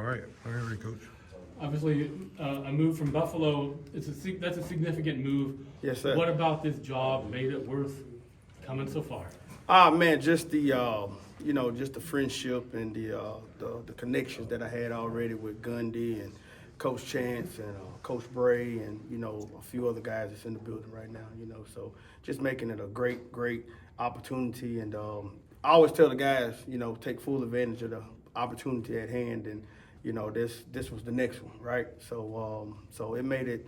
All right, ready, Coach. Obviously, a move from Buffalo, that's a significant move. Yes, sir. What about this job made it worth coming so far? Man, just the just the friendship and the connections that I had already with Gundy and Coach Chance and Coach Bray and a few other guys that's in the building right now. So just making it a great opportunity. And I always tell the guys, take full advantage of the opportunity at hand. And this was the next one, right? So it made it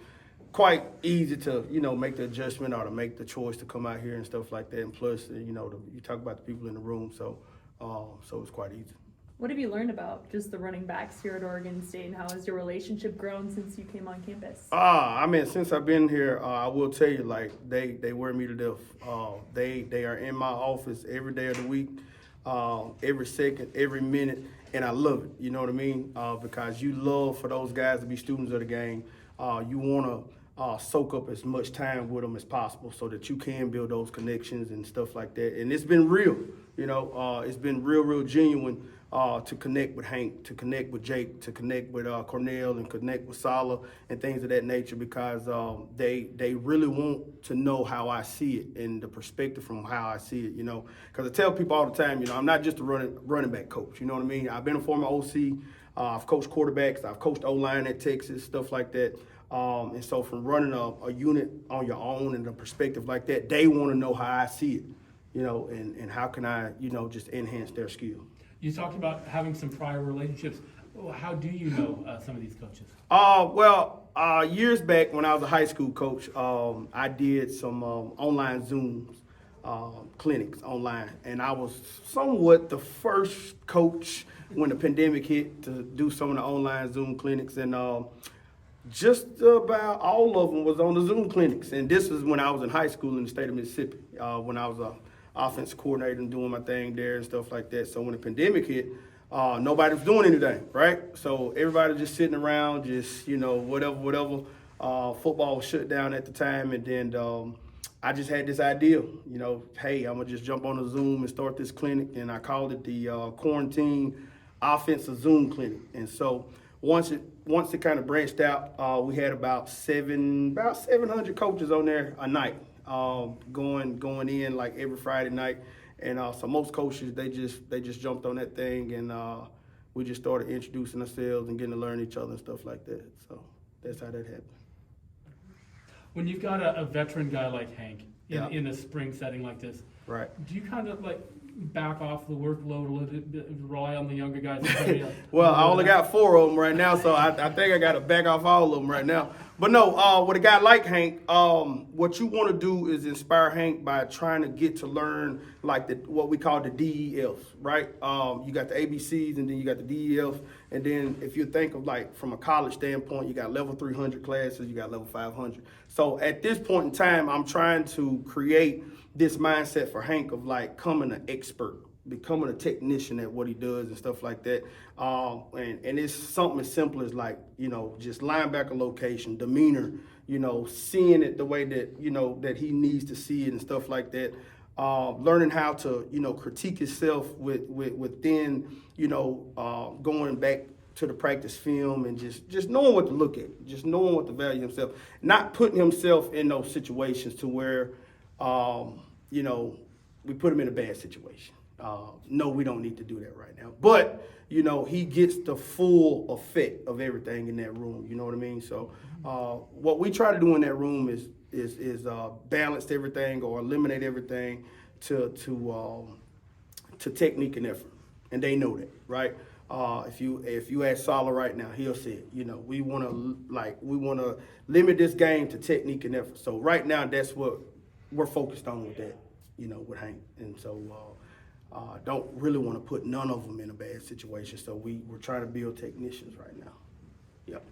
quite easy to make the adjustment or to make the choice to come out here and stuff like that. And plus, you talk about the people in the room, so it's quite easy. What have you learned about just the running backs here at Oregon State, and how has your relationship grown since you came on campus? Since I've been here, I will tell you, like, they wear me to death. They are in my office every day of the week, every second, every minute, and I love it. You know what I mean? Because you love for those guys to be students of the game. You want to soak up as much time with them as possible so that you can build those connections and stuff like that. And it's been real, it's been real genuine to connect with Hank, to connect with Jake, to connect with Cornell and connect with Sala and things of that nature, because they really want to know how I see it and the perspective from how I see it, because I tell people all the time, I'm not just a running back coach, you know what I mean? I've been a former OC. I've coached quarterbacks. I've coached O-line at Texas, stuff like that. And so from running a unit on your own and a perspective like that, they want to know how I see it, and how can I, just enhance their skill. You talked about having some prior relationships. How do you know some of these coaches? Years back when I was a high school coach, I did some online Zooms, clinics online, and I was somewhat the first coach when the pandemic hit to do some of the online Zoom clinics, and just about all of them was on the Zoom clinics. And this is when I was in high school in the state of Mississippi, when I was a offensive coordinator and doing my thing there and stuff like that. So when the pandemic hit, nobody was doing anything, right? So everybody just sitting around, just, whatever. Football was shut down at the time, and then I just had this idea, hey, I'm going to just jump on a Zoom and start this clinic, and I called it the Quarantine Offensive Zoom Clinic. And so once it kind of branched out, we had about 700 coaches on there a night, going in like every Friday night. And so most coaches, they just jumped on that thing, and we just started introducing ourselves and getting to learn each other and stuff like that. So that's how that happened. When you've got a veteran guy like Hank in a spring setting like this, right? Do you kind of like back off the workload a little bit, rely on the younger guys? Well, I only got 4 of them right now, so I think I got to back off all of them right now. But no, with a guy like Hank, what you want to do is inspire Hank by trying to get to learn like what we call the DEFs, right? You got the ABCs, and then you got the DEFs, and then if you think of like from a college standpoint, you got level 300 classes, you got level 500. So at this point in time, I'm trying to create this mindset for Hank of like becoming an expert, becoming a technician at what he does and stuff like that. And it's something as simple as like, just linebacker location, demeanor, seeing it the way that, that he needs to see it and stuff like that. Learning how to, critique himself within, going back to the practice film and just knowing what to look at, just knowing what to value himself, not putting himself in those situations to where, we put him in a bad situation. No, we don't need to do that right now. But, he gets the full effect of everything in that room. You know what I mean? So what we try to do in that room is balance everything or eliminate everything to technique and effort. And they know that, right? If you ask Sala right now, he'll say it. We want to limit this game to technique and effort. So right now, that's what we're focused on with that, with Hank. And so don't really want to put none of them in a bad situation. So we're trying to build technicians right now. Yep.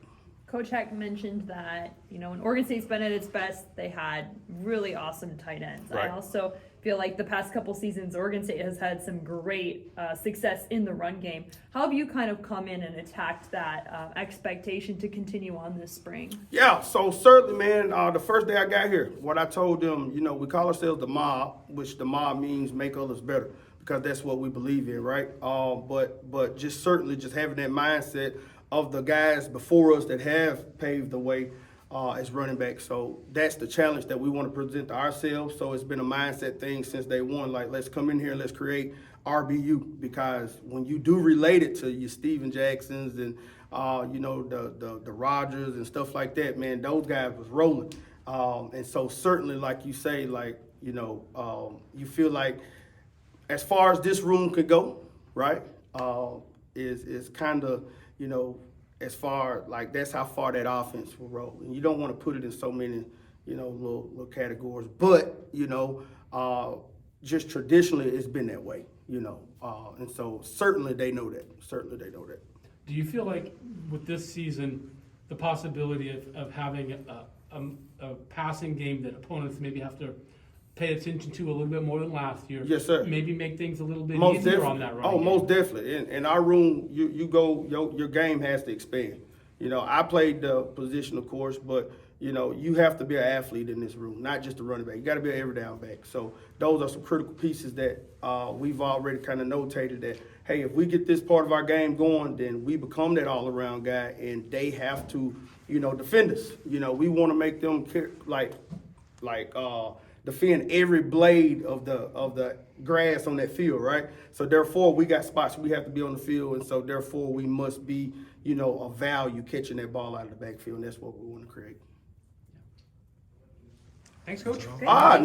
Coach Heck mentioned that, when Oregon State's been at its best, they had really awesome tight ends. Right. I also feel like the past couple seasons, Oregon State has had some great success in the run game. How have you kind of come in and attacked that expectation to continue on this spring? Yeah, so certainly, man, the first day I got here, what I told them, we call ourselves the mob, which the mob means make others better. because that's what we believe in, right? But just certainly just having that mindset of the guys before us that have paved the way as running back. So that's the challenge that we want to present to ourselves. So it's been a mindset thing since day one. Like, let's come in here, let's create RBU, because when you do relate it to your Steven Jacksons and the Rodgers and stuff like that, man, those guys was rolling. And so certainly, like you say, you feel like as far as this room could go, right, is kind of, as far, like, that's how far that offense will roll. And you don't want to put it in so many, little categories. But, just traditionally, it's been that way, and so certainly they know that. Certainly they know that. Do you feel like with this season, the possibility of having a passing game that opponents maybe have to pay attention to a little bit more than last year? Yes, sir. Maybe make things a little bit Most easier definitely. on that run Oh, game? most definitely. In our room, you go, your game has to expand. I played the position, of course, but you have to be an athlete in this room, not just a running back. You got to be an every down back. So those are some critical pieces that we've already kind of notated that, hey, if we get this part of our game going, then we become that all-around guy, and they have to, defend us. We want to make them defend every blade of the grass on that field, right? So therefore, we got spots we have to be on the field, and so therefore we must be, of value catching that ball out of the backfield, and that's what we want to create. Thanks, Coach. Nice.